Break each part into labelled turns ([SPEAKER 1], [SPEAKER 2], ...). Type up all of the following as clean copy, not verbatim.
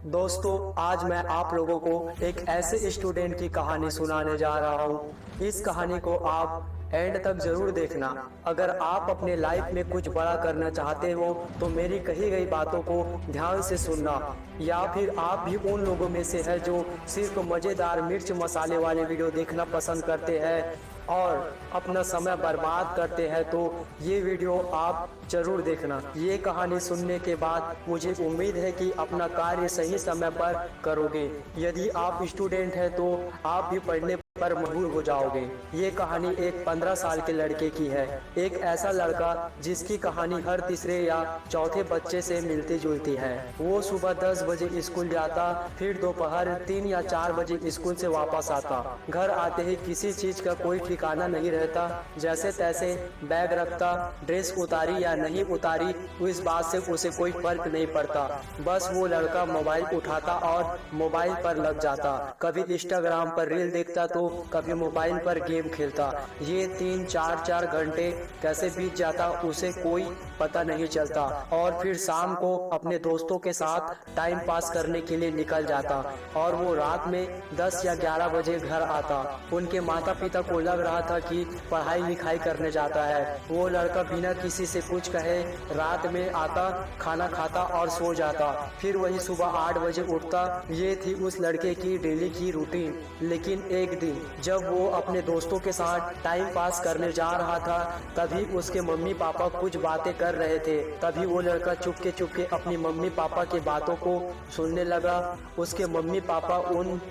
[SPEAKER 1] दोस्तों, आज मैं आप लोगों को एक ऐसे स्टूडेंट की कहानी सुनाने जा रहा हूँ। इस कहानी को आप एंड तक जरूर देखना। अगर आप अपने लाइफ में कुछ बड़ा करना चाहते हो तो मेरी कही गई बातों को ध्यान से सुनना। या फिर आप भी उन लोगों में से है जो सिर्फ मज़ेदार मिर्च मसाले वाले वीडियो देखना पसंद करते हैं और अपना समय बर्बाद करते हैं, तो ये वीडियो आप जरूर देखना। ये कहानी सुनने के बाद मुझे उम्मीद है कि अपना कार्य सही समय पर करोगे। यदि आप स्टूडेंट हैं तो आप भी पढ़ने पर मजबूर हो जाओगे। ये कहानी एक 15 साल के लड़के की है। एक ऐसा लड़का जिसकी कहानी हर तीसरे या चौथे बच्चे से मिलती जुलती है। वो सुबह 10 बजे स्कूल जाता, फिर दोपहर 3 या 4 बजे स्कूल से वापस आता। घर आते ही किसी चीज का कोई ठिकाना नहीं रहता, जैसे तैसे बैग रखता। ड्रेस उतारी या नहीं उतारी इस बात से उसे कोई फर्क नहीं पड़ता। बस वो लड़का मोबाइल उठाता और मोबाइल पर लग जाता। कभी इंस्टाग्राम पर रील देखता तो कभी मोबाइल पर गेम खेलता। ये 3-4 घंटे कैसे बीत जाता उसे कोई पता नहीं चलता। और फिर शाम को अपने दोस्तों के साथ टाइम पास करने के लिए निकल जाता और वो रात में 10 या 11 बजे घर आता। उनके माता पिता को लग रहा था कि पढ़ाई लिखाई करने जाता है। वो लड़का बिना किसी से कुछ कहे रात में आता, खाना खाता और सो जाता। फिर वही सुबह 8 बजे उठता। ये थी उस लड़के की डेली की रूटीन। लेकिन एक दिन जब वो अपने दोस्तों के साथ टाइम पास करने जा रहा था, तभी उसके मम्मी पापा कुछ बातें कर रहे थे। तभी वो लड़का चुपके चुपके अपनी मम्मी पापा की बातों को सुनने लगा। उसके मम्मी पापा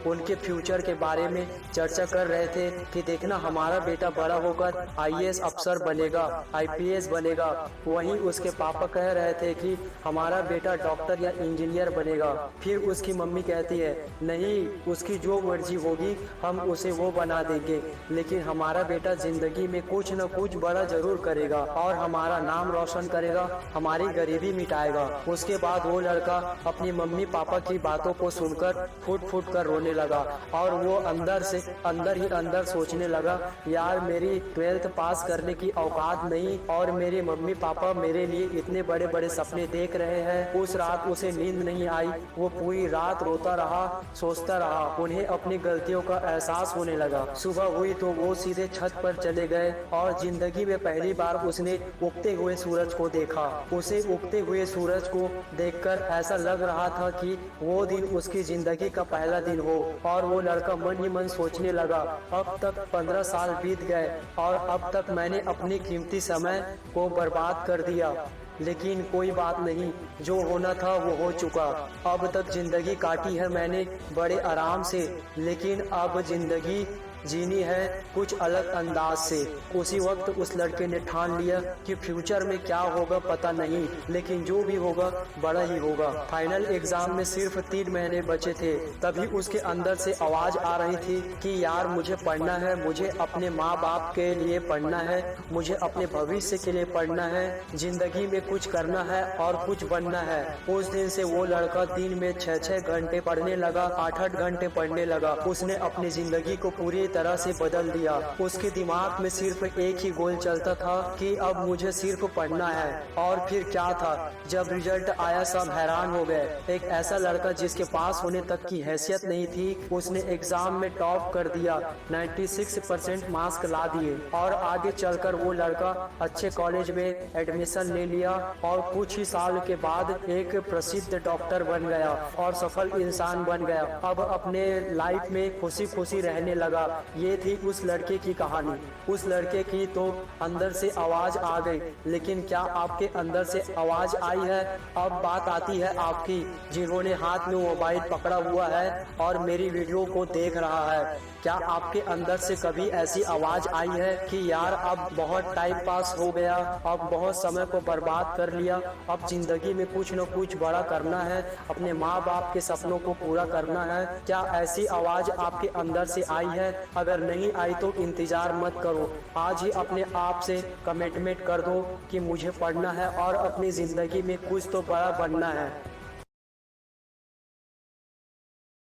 [SPEAKER 1] उनके फ्यूचर के बारे में चर्चा कर रहे थे कि देखना हमारा बेटा बड़ा होकर आईएएस अफसर बनेगा, आईपीएस बनेगा। वहीं उसके पापा कह रहे थे कि हमारा बेटा डॉक्टर या इंजीनियर बनेगा। फिर उसकी मम्मी कहती है, नहीं, उसकी जो मर्जी होगी हम उसे वो बना देंगे, लेकिन हमारा बेटा जिंदगी में कुछ न कुछ बड़ा जरूर करेगा और हमारा नाम रोशन करेगा, हमारी गरीबी मिटाएगा। उसके बाद वो लड़का अपनी मम्मी पापा की बातों को सुनकर फूट फूट कर रोने लगा और वो अंदर ही अंदर सोचने लगा, यार मेरी 12th पास करने की औकात नहीं और मेरे मम्मी पापा मेरे लिए इतने बड़े बड़े सपने देख रहे हैं। उस रात उसे नींद नहीं आई। वो पूरी रात रोता रहा, सोचता रहा। उन्हें अपनी गलतियों का एहसास होने लगा। सुबह हुई तो वो सीधे छत पर चले गए और जिंदगी में पहली बार उसने उगते हुए सूरज को देखा। उसे उगते हुए सूरज को देखकर ऐसा लग रहा था कि वो दिन उसकी जिंदगी का पहला दिन हो। और वो लड़का मन ही मन सोचने लगा, अब तक 15 साल बीत गए और अब तक मैंने अपनी कीमती समय को बर्बाद कर दिया। लेकिन कोई बात नहीं, जो होना था वो हो चुका। अब तक जिंदगी काटी है मैंने बड़े आराम से, लेकिन अब जिंदगी जीनी है कुछ अलग अंदाज से। उसी वक्त उस लड़के ने ठान लिया कि फ्यूचर में क्या होगा पता नहीं, लेकिन जो भी होगा बड़ा ही होगा। फाइनल एग्जाम में सिर्फ 3 महीने बचे थे, तभी उसके अंदर से आवाज आ रही थी कि यार मुझे पढ़ना है, मुझे अपने माँ बाप के लिए पढ़ना है, मुझे अपने भविष्य के लिए पढ़ना है, जिंदगी में कुछ करना है और कुछ बनना है। उस दिन से वो लड़का दिन में 6-6 घंटे पढ़ने लगा, 8-8 घंटे पढ़ने लगा। उसने अपनी जिंदगी को पूरी तरह से बदल दिया। उसके दिमाग में सिर्फ एक ही गोल चलता था कि अब मुझे सिर्फ पढ़ना है। और फिर क्या था, जब रिजल्ट आया सब हैरान हो गए। एक ऐसा लड़का जिसके पास होने तक की हैसियत नहीं थी, उसने एग्जाम में टॉप कर दिया, 96% मार्क्स ला दिए और आगे चलकर वो लड़का अच्छे कॉलेज में एडमिशन ले लिया और कुछ ही साल के बाद एक प्रसिद्ध डॉक्टर बन गया और सफल इंसान बन गया। अब अपने लाइफ में खुशी खुशी रहने लगा। ये थी उस लड़के की कहानी। उस लड़के की तो अंदर से आवाज आ गई, लेकिन क्या आपके अंदर से आवाज आई है? अब बात आती है आपकी, जिन्होंने हाथ में मोबाइल पकड़ा हुआ है और मेरी वीडियो को देख रहा है। क्या आपके अंदर से कभी ऐसी आवाज आई है कि यार अब बहुत टाइम पास हो गया, अब बहुत समय को बर्बाद कर लिया, अब जिंदगी में कुछ न कुछ बड़ा करना है, अपने माँ बाप के सपनों को पूरा करना है? क्या ऐसी आवाज आपके अंदर से आई है? अगर नहीं आई तो इंतजार मत करो, आज ही अपने आप से कमिटमेंट कर दो कि मुझे पढ़ना है और अपनी जिंदगी में कुछ तो बड़ा बनना है।